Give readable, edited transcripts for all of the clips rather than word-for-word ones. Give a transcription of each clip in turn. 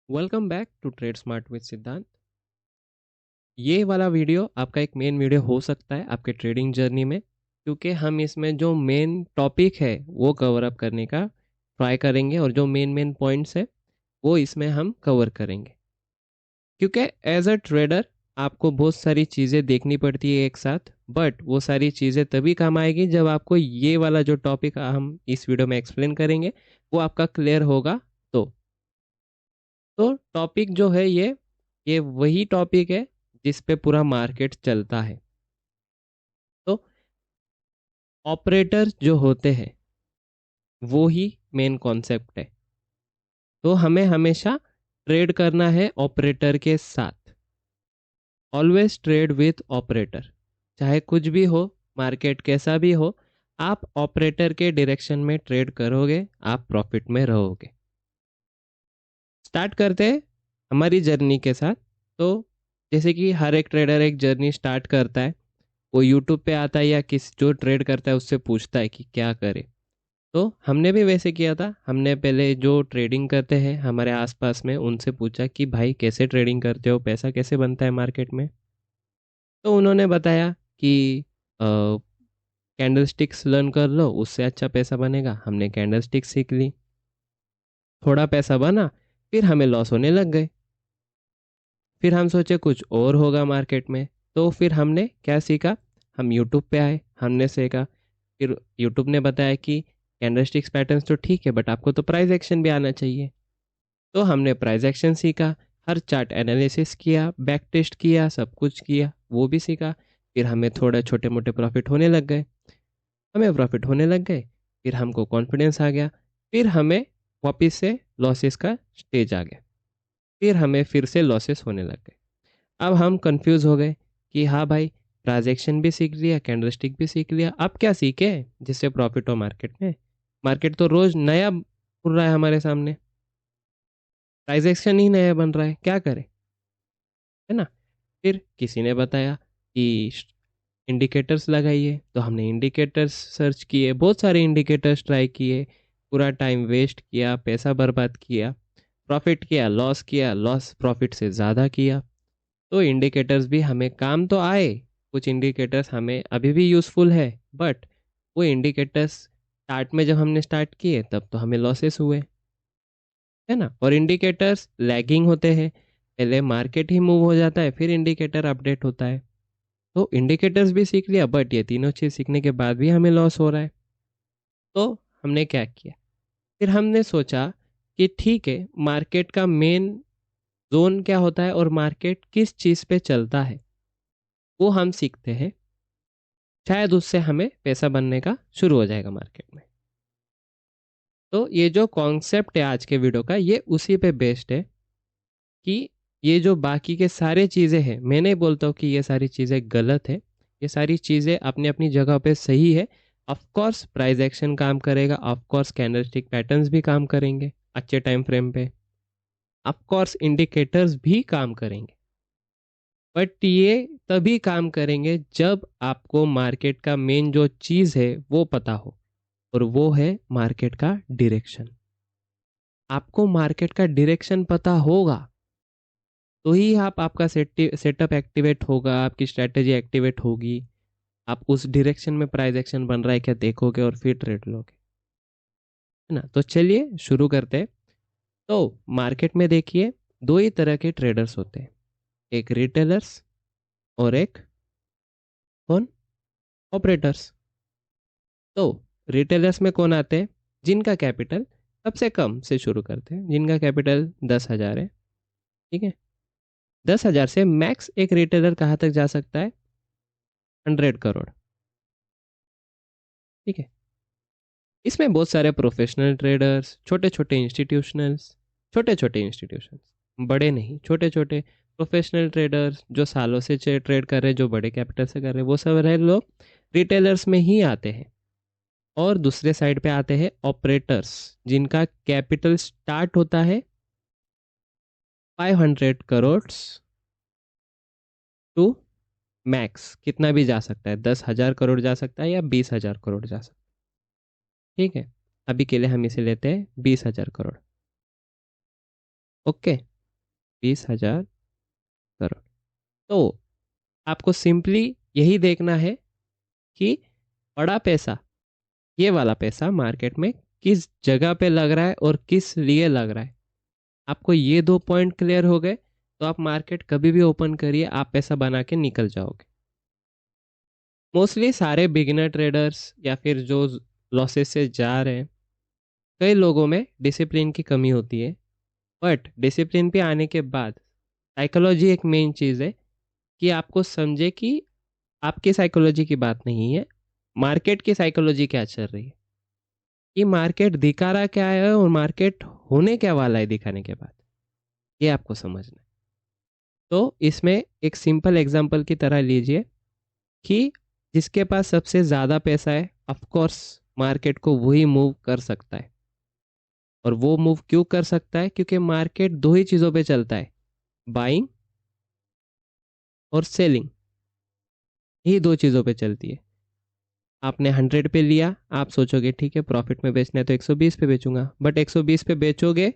Welcome back to trade smart with Siddhant. ये वाला video आपका एक मेन वीडियो हो सकता है आपके ट्रेडिंग जर्नी में, क्योंकि हम इसमें जो मेन टॉपिक है वो कवर अप करने का ट्राई करेंगे और जो मेन मेन पॉइंट्स है वो इसमें हम कवर करेंगे। क्योंकि एज अ ट्रेडर आपको बहुत सारी चीज़ें देखनी पड़ती है एक साथ, बट वो सारी चीज़ें तभी काम आएगी जब आपको ये वाला जो टॉपिक हम इस वीडियो में एक्सप्लेन करेंगे वो आपका क्लियर होगा। तो टॉपिक जो है ये वही टॉपिक है जिस पे पूरा मार्केट चलता है। तो ऑपरेटर जो होते हैं वो ही मेन कॉन्सेप्ट है। तो हमें हमेशा ट्रेड करना है ऑपरेटर के साथ। Always trade with operator. चाहे कुछ भी हो, मार्केट कैसा भी हो, आप ऑपरेटर के डायरेक्शन में ट्रेड करोगे, आप प्रॉफिट में रहोगे। स्टार्ट करते हैं हमारी जर्नी के साथ। तो जैसे कि हर एक ट्रेडर एक जर्नी स्टार्ट करता है, वो यूट्यूब पे आता है या किस जो ट्रेड करता है उससे पूछता है कि क्या करे। तो हमने भी वैसे किया था। हमने पहले जो ट्रेडिंग करते हैं हमारे आसपास में उनसे पूछा कि भाई कैसे ट्रेडिंग करते हो, पैसा कैसे बनता है मार्केट में। तो उन्होंने बताया कि कैंडल स्टिक्स लर्न कर लो, उससे अच्छा पैसा बनेगा। हमने कैंडल स्टिक्स सीख ली, थोड़ा पैसा बना, फिर हमें लॉस होने लग गए। फिर हम सोचे कुछ और होगा मार्केट में, तो फिर हमने क्या सीखा, हम यूट्यूब पे आए, हमने सीखा। फिर यूट्यूब ने बताया कि कैंडलस्टिक्स पैटर्न्स तो ठीक है बट आपको तो प्राइस एक्शन भी आना चाहिए। तो हमने प्राइस एक्शन सीखा, हर चार्ट एनालिसिस किया, बैक टेस्ट किया, सब कुछ किया, वो भी सीखा। फिर हमें थोड़े छोटे मोटे प्रॉफिट होने लग गए। हमें प्रॉफिट होने लग गए, फिर हमको कॉन्फिडेंस आ गया। फिर हमें वापस से लॉसेस का स्टेज आ गया। फिर हमें फिर से लॉसेस होने लग गए। अब हम कंफ्यूज हो गए कि हाँ भाई, ट्रांजैक्शन भी सीख लिया, कैंडलस्टिक भी सीख लिया, अब क्या सीखे जिससे प्रॉफिट हो मार्केट में। मार्केट तो रोज नया खुल रहा है हमारे सामने, ट्रांजैक्शन ही नया बन रहा है, क्या करें, है ना। फिर किसी ने बताया कि इंडिकेटर्स लगाइए, तो हमने इंडिकेटर्स सर्च किए, बहुत सारे इंडिकेटर्स ट्राई किए, पूरा टाइम वेस्ट किया, पैसा बर्बाद किया, प्रॉफिट किया, लॉस प्रॉफिट से ज़्यादा किया। तो इंडिकेटर्स भी हमें काम तो आए, कुछ इंडिकेटर्स हमें अभी भी यूज़फुल है, बट वो इंडिकेटर्स स्टार्ट में जब हमने स्टार्ट किए तब तो हमें लॉसेस हुए, है ना। और इंडिकेटर्स लैगिंग होते हैं, पहले मार्केट ही मूव हो जाता है फिर इंडिकेटर अपडेट होता है। तो इंडिकेटर्स भी सीख लिया, बट ये तीनों चीज़ सीखने के बाद भी हमें लॉस हो रहा है। तो हमने क्या किया, फिर हमने सोचा कि ठीक है, मार्केट का मेन जोन क्या होता है और मार्केट किस चीज़ पे चलता है वो हम सीखते हैं, शायद उससे हमें पैसा बनने का शुरू हो जाएगा मार्केट में। तो ये जो कॉन्सेप्ट है आज के वीडियो का, ये उसी पे बेस्ड है कि ये जो बाकी के सारे चीज़ें हैं, मैं नहीं बोलता हूँ कि ये सारी चीज़ें गलत है, ये सारी चीज़ें अपनी अपनी जगह पे सही है। ऑफ कोर्स प्राइस एक्शन काम करेगा, ऑफ कोर्स कैंडलस्टिक पैटर्न्स भी काम करेंगे अच्छे टाइम फ्रेम पे, ऑफ कोर्स इंडिकेटर्स भी काम करेंगे। बट ये तभी काम करेंगे जब आपको मार्केट का मेन जो चीज़ है वो पता हो, और वो है मार्केट का डायरेक्शन। आपको मार्केट का डायरेक्शन पता होगा तो ही आपका सेटअप एक्टिवेट होगा, आपकी स्ट्रेटेजी एक्टिवेट होगी, आप उस डायरेक्शन में प्राइस एक्शन बन रहा है क्या देखोगे और फिर ट्रेड लोगे, है ना। तो चलिए शुरू करते हैं। तो मार्केट में देखिए, दो ही तरह के ट्रेडर्स होते हैं, एक रिटेलर्स और एक कौन, ऑपरेटर्स। तो रिटेलर्स में कौन आते हैं, जिनका कैपिटल सबसे कम से शुरू करते हैं, जिनका कैपिटल 10,000 है, ठीक है। 10,000 से मैक्स एक रिटेलर कहाँ तक जा सकता है, 100 करोड़, ठीक है। इसमें बहुत सारे प्रोफेशनल ट्रेडर्स, छोटे छोटे इंस्टीट्यूशंस, बड़े नहीं, छोटे छोटे प्रोफेशनल ट्रेडर्स जो सालों से ट्रेड कर रहे हैं, जो बड़े कैपिटल से कर रहे हैं, वो सब रहे लोग रिटेलर्स में ही आते हैं। और दूसरे साइड पे आते हैं ऑपरेटर्स, जिनका कैपिटल स्टार्ट होता है 500 करोड़ टू मैक्स, कितना भी जा सकता है, 10,000 करोड़ जा सकता है या 20,000 करोड़ जा सकता है, ठीक है। अभी के लिए हम इसे लेते हैं 20,000 करोड़, ओके। 20,000 करोड़। तो आपको सिंपली यही देखना है कि बड़ा पैसा, ये वाला पैसा मार्केट में किस जगह पे लग रहा है और किस लिए लग रहा है। आपको ये दो पॉइंट क्लियर हो गए तो आप मार्केट कभी भी ओपन करिए, आप पैसा बना के निकल जाओगे। मोस्टली सारे बिगिनर ट्रेडर्स या फिर जो लॉसेस से जा रहे हैं, कई लोगों में डिसिप्लिन की कमी होती है। बट डिसिप्लिन पे आने के बाद साइकोलॉजी एक मेन चीज़ है कि आपको समझे कि आपकी साइकोलॉजी की बात नहीं है, मार्केट की साइकोलॉजी क्या चल रही है, कि मार्केट दिखा रहा क्या है और मार्केट होने क्या वाला है दिखाने के बाद, ये आपको समझना है। तो इसमें एक सिंपल एग्जांपल की तरह लीजिए कि जिसके पास सबसे ज़्यादा पैसा है, ऑफ कोर्स मार्केट को वही मूव कर सकता है। और वो मूव क्यों कर सकता है? क्योंकि मार्केट दो ही चीज़ों पे चलता है, बाइंग और सेलिंग, यही दो चीज़ों पे चलती है। आपने 100 पे लिया, आप सोचोगे ठीक है प्रॉफिट में बेचना है तो 120 पे बेचूंगा, बट 120 पे बेचोगे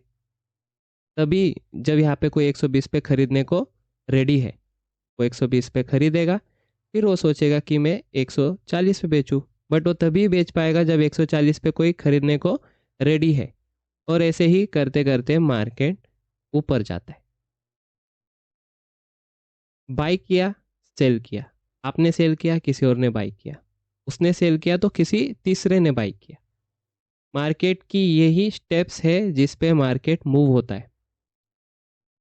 तभी जब यहाँ पे कोई 120 पे खरीदने को रेडी है। वो 120 पे खरीदेगा, फिर वो सोचेगा कि मैं 140 पे बेचूं, बट वो तभी बेच पाएगा जब 140 पे कोई खरीदने को रेडी है। और ऐसे ही करते करते मार्केट ऊपर जाता है। बाई किया, सेल किया, आपने सेल किया, किसी और ने बाई किया, उसने सेल किया तो किसी तीसरे ने बाई किया। मार्केट की यही स्टेप्स है जिस पे मार्केट मूव होता है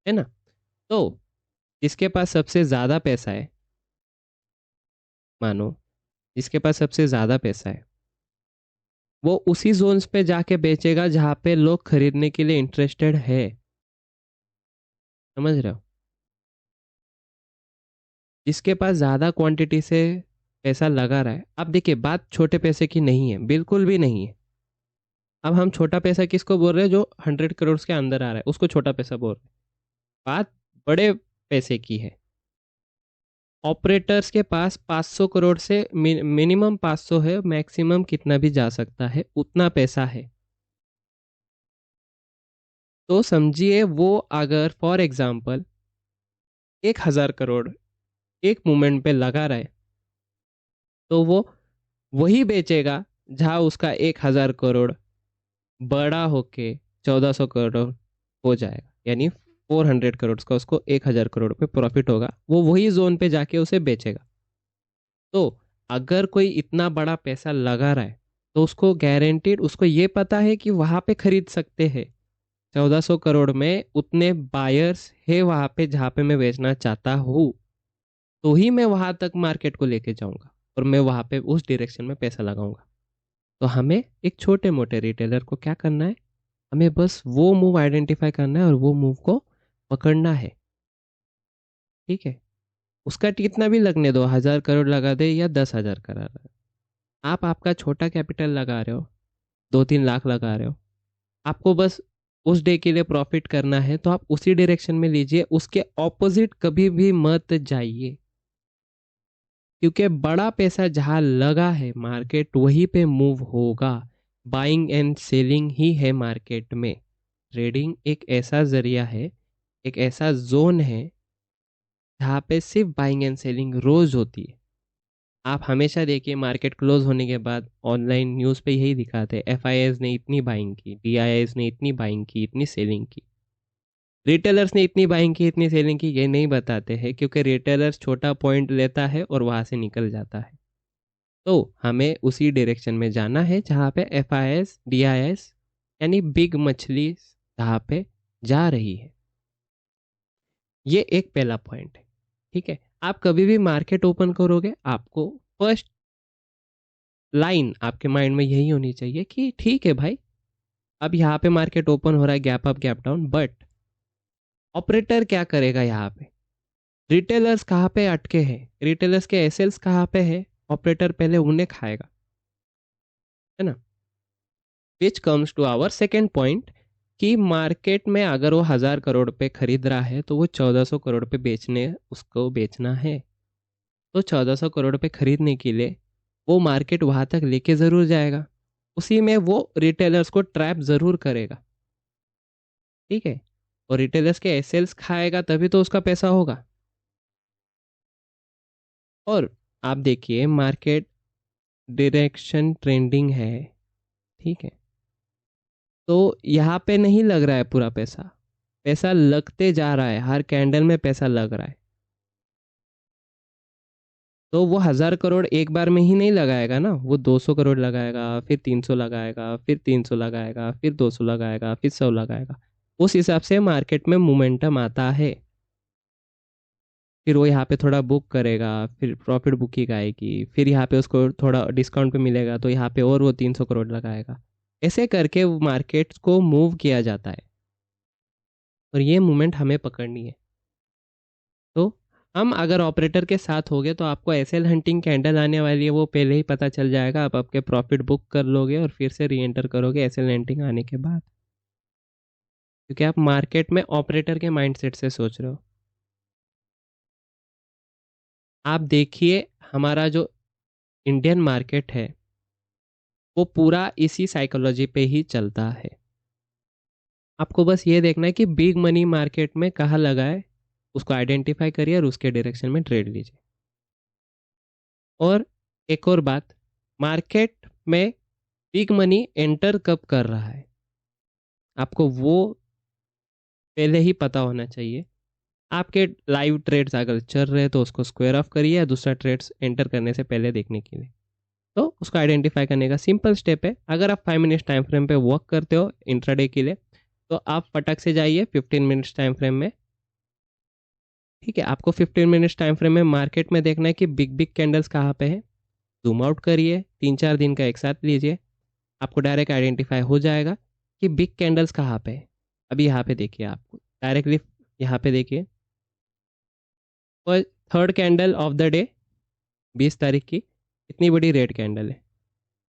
ना। तो जिसके पास सबसे ज़्यादा पैसा है, मानो जिसके पास सबसे ज़्यादा पैसा है, वो उसी जोन्स पे जाके बेचेगा जहाँ पे लोग खरीदने के लिए इंटरेस्टेड है। समझ रहे हो? जिसके पास ज़्यादा क्वांटिटी से पैसा लगा रहा है, अब देखिए बात छोटे पैसे की नहीं है, बिल्कुल भी नहीं है। अब हम छोटा पैसा किसको बोल रहे हैं? जो 100 करोड़ के अंदर आ रहा है उसको छोटा पैसा बोल रहे हैं। बात बड़े पैसे की है। ऑपरेटर्स के पास 500 करोड़ से मिनिमम 500 है, मैक्सिमम कितना भी जा सकता है, उतना पैसा है। तो समझिए वो अगर फॉर एग्जाम्पल 1,000 करोड़ एक मोमेंट पे लगा रहा है, तो वो वही बेचेगा जहाँ उसका 1,000 करोड़ बड़ा होके 1,400 करोड़ हो जाएगा, यानी 400 करोड़ का उसको 1,000 करोड़ पे प्रॉफिट होगा, वो वही जोन पे जाके उसे बेचेगा। तो अगर कोई इतना बड़ा पैसा लगा रहा है तो उसको गारंटीड, उसको ये पता है कि वहां पे खरीद सकते हैं। 1,400 करोड़ में उतने बायर्स है वहां पे जहाँ पे मैं बेचना चाहता हूँ, तो ही मैं वहां तक मार्केट को लेके जाऊंगा और मैं वहां पे उस डायरेक्शन में पैसा लगाऊंगा। तो हमें एक छोटे मोटे रिटेलर को क्या करना है? हमें बस वो मूव आइडेंटिफाई करना है और वो मूव को पकड़ना है। ठीक है, उसका कितना भी लगने दो, 1,000 करोड़ लगा दे या 10,000 करोड़, आप आपका छोटा कैपिटल लगा रहे हो, 2-3 लाख लगा रहे हो, आपको बस उस डे के लिए प्रॉफिट करना है, तो आप उसी डायरेक्शन में लीजिए, उसके ऑपोजिट कभी भी मत जाइए। क्योंकि बड़ा पैसा जहां लगा है मार्केट वहीं पे मूव होगा। बाइंग एंड सेलिंग ही है मार्केट में। ट्रेडिंग एक ऐसा जरिया है, एक ऐसा जोन है जहाँ पे सिर्फ बाइंग एंड सेलिंग रोज होती है। आप हमेशा देखिए मार्केट क्लोज होने के बाद ऑनलाइन न्यूज़ पे यही दिखाते हैं, एफआईआईज ने इतनी बाइंग की, डीआईआईज ने इतनी बाइंग की, इतनी सेलिंग की। रिटेलर्स ने इतनी बाइंग की, इतनी सेलिंग की, ये नहीं बताते हैं, क्योंकि रिटेलर्स छोटा पॉइंट लेता है और वहां से निकल जाता है। तो हमें उसी डायरेक्शन में जाना है जहाँ पे एफआईआईज डीआईआईज यानी बिग मछली जहाँ पे जा रही है। ये एक पहला पॉइंट है। ठीक है, आप कभी भी मार्केट ओपन करोगे, आपको फर्स्ट लाइन आपके माइंड में यही होनी चाहिए कि ठीक है भाई, अब यहाँ पे मार्केट ओपन हो रहा है, gap up gap down, but operator क्या करेगा यहाँ पे? रिटेलर्स कहाँ पे अटके हैं, रिटेलर्स के एसेल्स कहाँ पे है, ऑपरेटर पहले उन्हें खाएगा, है ना। Which comes to our second point कि मार्केट में अगर वो 1,000 करोड़ पे खरीद रहा है तो वो 1,400 करोड़ पे बेचने, उसको बेचना है। तो 1,400 करोड़ पे खरीदने के लिए वो मार्केट वहां तक लेके जरूर जाएगा, उसी में वो रिटेलर्स को ट्रैप जरूर करेगा। ठीक है, और रिटेलर्स के एसएल्स खाएगा तभी तो उसका पैसा होगा। और आप देखिए मार्केट डायरेक्शन ट्रेंडिंग है, ठीक है, तो यहाँ पे नहीं लग रहा है पूरा पैसा, पैसा लगते जा रहा है, हर कैंडल में पैसा लग रहा है। तो वो 1,000 करोड़ एक बार में ही नहीं लगाएगा ना, वो 200 करोड़ लगाएगा, फिर 300 लगाएगा, फिर 300 लगाएगा, फिर 200 लगाएगा, फिर 100 लगाएगा। उस हिसाब से मार्केट में मोमेंटम आता है। फिर वो यहाँ पे थोड़ा बुक करेगा, फिर प्रॉफिट बुकिंग आएगी, फिर यहाँ पे उसको थोड़ा डिस्काउंट पे मिलेगा तो यहाँ पे और वो 300 करोड़ लगाएगा। ऐसे करके मार्केट को मूव किया जाता है और ये मूवमेंट हमें पकड़नी है। तो हम अगर ऑपरेटर के साथ हो गए तो आपको एसएल हंटिंग कैंडल आने वाली है वो पहले ही पता चल जाएगा। आप आपके प्रॉफिट बुक कर लोगे और फिर से री एंटर करोगे एसएल हंटिंग आने के बाद, क्योंकि आप मार्केट में ऑपरेटर के माइंडसेट से सोच रहे हो। आप देखिए हमारा जो इंडियन मार्केट है वो पूरा इसी साइकोलॉजी पे ही चलता है। आपको बस ये देखना है कि बिग मनी मार्केट में कहाँ लगा है, उसको आइडेंटिफाई करिए और उसके डायरेक्शन में ट्रेड लीजिए। और एक और बात, मार्केट में बिग मनी एंटर कब कर रहा है आपको वो पहले ही पता होना चाहिए। आपके लाइव ट्रेड्स अगर चल रहे हैं तो उसको स्क्वायर ऑफ करिए या दूसरा ट्रेड्स एंटर करने से पहले देखने के लिए। तो उसको आइडेंटिफाई करने का सिंपल स्टेप है, अगर आप 5 मिनट्स टाइम फ्रेम पे वर्क करते हो इंट्राडे के लिए तो आप फटक से जाइए 15 मिनट्स टाइम फ्रेम में। ठीक है, आपको 15 मिनट्स टाइम फ्रेम में मार्केट में देखना है कि बिग बिग कैंडल्स कहाँ पे है। जूम आउट करिए, 3-4 दिन का एक साथ लीजिए, आपको डायरेक्ट आइडेंटिफाई हो जाएगा कि बिग कैंडल्स कहाँ पे है। अभी यहाँ पे देखिए, आपको डायरेक्टली यहाँ पे देखिए, और third candle of the day 20 तारीख की इतनी बड़ी रेड कैंडल है।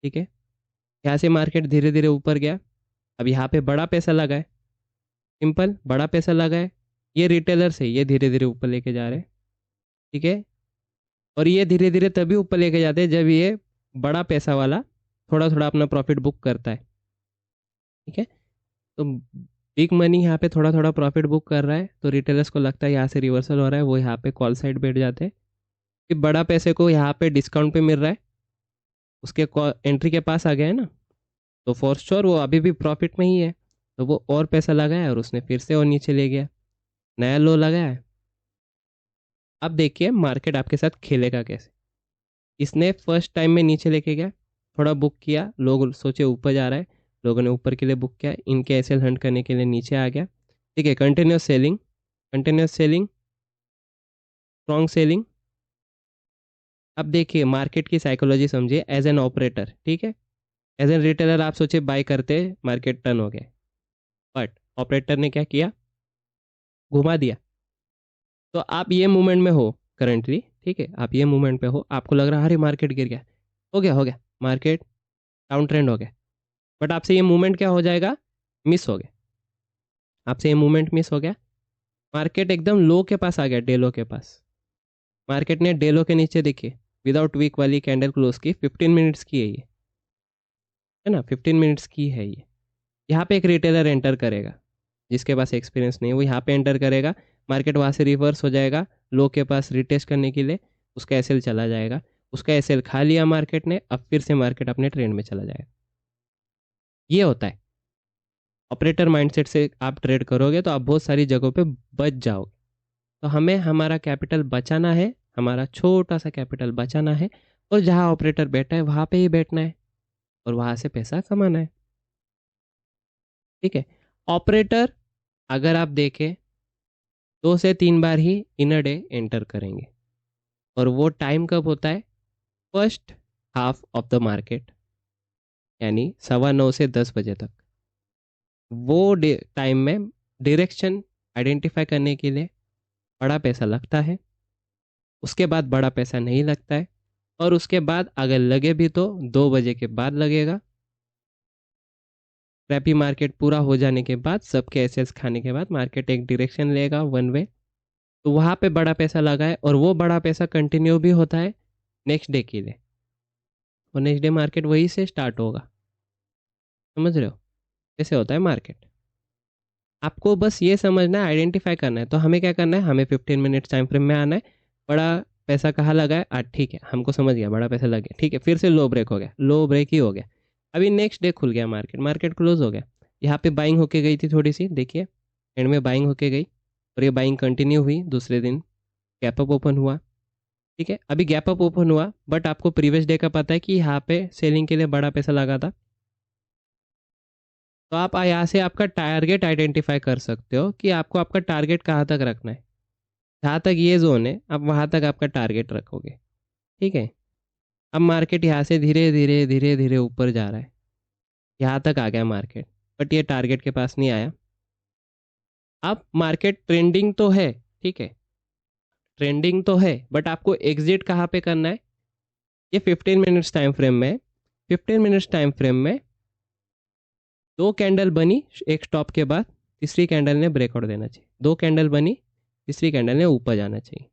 ठीक है, यहाँ से मार्केट धीरे धीरे ऊपर गया, अब यहाँ पे बड़ा पैसा लगा है, सिंपल बड़ा पैसा लगा है, ये रिटेलर्स है, ये धीरे धीरे ऊपर लेके जा रहे हैं। ठीक है, और ये धीरे धीरे तभी ऊपर लेके जाते हैं जब ये बड़ा पैसा वाला थोड़ा थोड़ा अपना प्रॉफिट बुक करता है। ठीक है, तो बिग मनी यहाँ पे थोड़ा थोड़ा प्रॉफिट बुक कर रहा है तो रिटेलर्स को लगता है यहाँ से रिवर्सल हो रहा है, वो यहाँ पे कॉल साइड बैठ जाते हैं कि बड़ा पैसे को यहाँ पे डिस्काउंट पे मिल रहा है, उसके एंट्री के पास आ गया है ना, तो फॉर श्योर वो अभी भी प्रॉफिट में ही है, तो वो और पैसा लगाया और उसने फिर से और नीचे ले गया, नया लो लगाया है। अब देखिए मार्केट आपके साथ खेलेगा कैसे। इसने फर्स्ट टाइम में नीचे लेके गया, थोड़ा बुक किया, लोग सोचे ऊपर जा रहा है, लोगों ने ऊपर के लिए बुक किया, इनके एसएल हंट करने के लिए नीचे आ गया। ठीक है, continuous selling, continuous selling, strong selling. अब देखिए मार्केट की साइकोलॉजी समझिए एज एन ऑपरेटर। ठीक है, एज एन रिटेलर आप सोचे बाय करते मार्केट टर्न हो गया, बट ऑपरेटर ने क्या किया, घुमा दिया। तो आप ये मूवमेंट में हो करंटली, ठीक है, आप ये मूवमेंट पे हो, आपको लग रहा है अरे मार्केट गिर गया, हो गया मार्केट डाउन ट्रेंड हो गया, बट आपसे ये मूवमेंट क्या हो जाएगा, मिस हो गया, आपसे ये मूवमेंट मिस हो गया। मार्केट एकदम लो के पास आ गया, डेलो के पास, मार्केट ने डेलो के नीचे देखिए विदाउट वीक वाली कैंडल क्लोज की, 15 मिनट्स की है ये, है ना, 15 मिनट्स की है ये। यहाँ पे एक रिटेलर एंटर करेगा, जिसके पास एक्सपीरियंस नहीं है वो यहाँ पे एंटर करेगा, मार्केट वहाँ से रिवर्स हो जाएगा लो के पास रिटेस्ट करने के लिए, उसका एसएल चला जाएगा, उसका एसएल खा लिया मार्केट ने, अब फिर से मार्केट अपने ट्रेंड में चला जाएगा। ये होता है ऑपरेटर माइंडसेट से आप ट्रेड करोगे तो आप बहुत सारी जगहों पे बच जाओगे। तो हमें हमारा कैपिटल बचाना है, हमारा छोटा सा कैपिटल बचाना है, और जहाँ ऑपरेटर बैठा है वहाँ पे ही बैठना है और वहाँ से पैसा कमाना है। ठीक है, ऑपरेटर अगर आप देखें 2 से 3 बार ही इन अ डे एंटर करेंगे, और वो टाइम कब होता है, first half of the market, यानी 9:15 से 10 बजे तक। वो टाइम में डायरेक्शन आइडेंटिफाई करने के लिए बड़ा पैसा लगता है, उसके बाद बड़ा पैसा नहीं लगता है, और उसके बाद अगर लगे भी तो 2 बजे के बाद लगेगा। क्रैपी मार्केट पूरा हो जाने के बाद, सबके एसेट्स खाने के बाद मार्केट एक डायरेक्शन लेगा वन वे, तो वहाँ पे बड़ा पैसा लगा है और वो बड़ा पैसा कंटिन्यू भी होता है नेक्स्ट डे के लिए, और नेक्स्ट डे मार्केट वहीं से स्टार्ट होगा। समझ रहे हो कैसे होता है मार्केट। आपको बस ये समझना है, आइडेंटिफाई करना है। तो हमें क्या करना है, हमें 15 मिनट्स टाइम फ्रेम में आना है। बड़ा पैसा कहाँ लगा है, ठीक है हमको समझ गया, बड़ा पैसा लग गया, ठीक है। फिर से लो ब्रेक हो गया, लो ब्रेक ही हो गया। अभी नेक्स्ट डे खुल गया मार्केट, मार्केट क्लोज हो गया। यहाँ पे बाइंग होके गई थी थोड़ी सी, देखिए एंड में बाइंग होके गई, और ये बाइंग कंटिन्यू हुई। दूसरे दिन गैप अप ओपन हुआ, ठीक है। अभी गैप अप ओपन हुआ, बट आपको प्रीवियस डे का पता है कि यहाँ पे सेलिंग के लिए बड़ा पैसा लगा था। तो आप यहाँ से आपका टारगेट आइडेंटिफाई कर सकते हो कि आपको आपका टारगेट कहाँ तक रखना है। जहाँ तक ये जोन है, आप वहाँ तक आपका टारगेट रखोगे, ठीक है। अब मार्केट यहाँ से धीरे धीरे धीरे धीरे ऊपर जा रहा है, यहाँ तक आ गया मार्केट, बट ये टारगेट के पास नहीं आया। अब मार्केट ट्रेंडिंग तो है, ठीक है, ट्रेंडिंग तो है, बट आपको एग्जिट कहाँ पे करना है। ये 15 मिनट्स टाइम फ्रेम में, 15 मिनट्स टाइम फ्रेम में दो कैंडल बनी, एक स्टॉप के बाद तीसरी कैंडल ने ब्रेकआउट देना चाहिए। दो कैंडल बनी, तीसरी कैंडल ने ऊपर जाना चाहिए।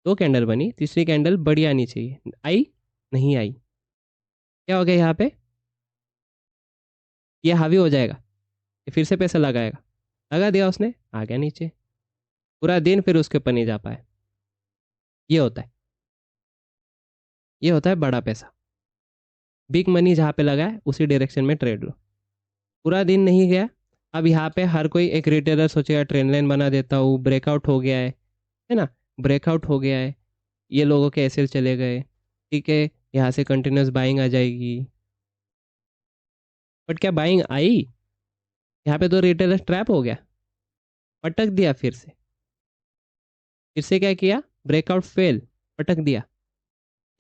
दो कैंडल बनी, तीसरी कैंडल बड़ी आनी चाहिए, आई नहीं आई, क्या हो गया यहाँ पे, ये हावी हो जाएगा, ये फिर से पैसा लगाएगा, लगा दिया उसने, आ गया नीचे। पूरा दिन फिर उसके ऊपर नहीं जा पाए। ये होता है, ये होता है बड़ा पैसा। बिग मनी जहाँ पे लगा है उसी डायरेक्शन में ट्रेड लो। पूरा दिन नहीं गया। अब यहाँ पे हर कोई एक रिटेलर सोचेगा ट्रेंड लाइन बना देता हूँ, ब्रेकआउट हो गया है ना, ब्रेकआउट हो गया है, ये लोगों के एसएल चले गए, ठीक है, यहाँ से कंटिन्यूस बाइंग आ जाएगी। बट क्या बाइंग आई, यहाँ पे तो रिटेलर ट्रैप हो गया, पटक दिया फिर से क्या किया, ब्रेकआउट फेल, पटक दिया,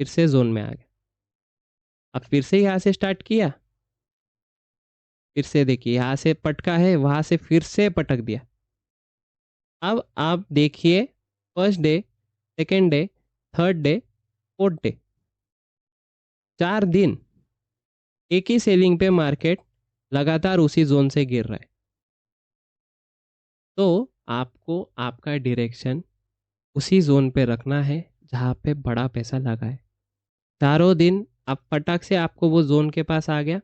फिर से जोन में आ गया। अब फिर से यहाँ से स्टार्ट किया, फिर से देखिए यहाँ से पटका है, वहां से फिर से पटक दिया। अब आप देखिए, first day, second day, third day, fourth day, 4 दिन एक ही सेलिंग पे मार्केट लगातार उसी जोन से गिर रहा है। तो आपको आपका डायरेक्शन उसी जोन पे रखना है जहाँ पे बड़ा पैसा लगा है। चारों दिन आप फटाक से आपको वो जोन के पास आ गया,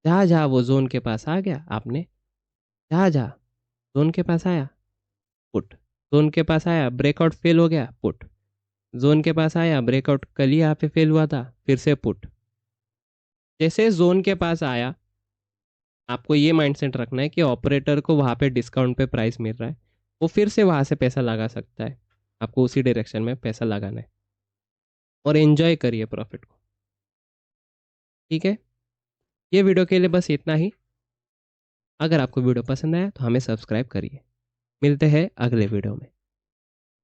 जहाँ जहाँ वो जोन के पास आ गया आपने, जहाँ जहाँ जोन के पास आया पुट, जोन के पास आया ब्रेकआउट फेल हो गया पुट, जोन के पास आया ब्रेकआउट कल ही यहाँ पे फेल हुआ था फिर से पुट। जैसे जोन के पास आया, आपको ये माइंडसेट रखना है कि ऑपरेटर को वहाँ पे डिस्काउंट पे प्राइस मिल रहा है, वो फिर से वहाँ से पैसा लगा सकता है। आपको उसी डायरेक्शन में पैसा लगाना है और एंजॉय करिए प्रॉफिट को, ठीक है। ये वीडियो के लिए बस इतना ही। अगर आपको वीडियो पसंद आया तो हमें सब्सक्राइब करिए। मिलते हैं अगले वीडियो में।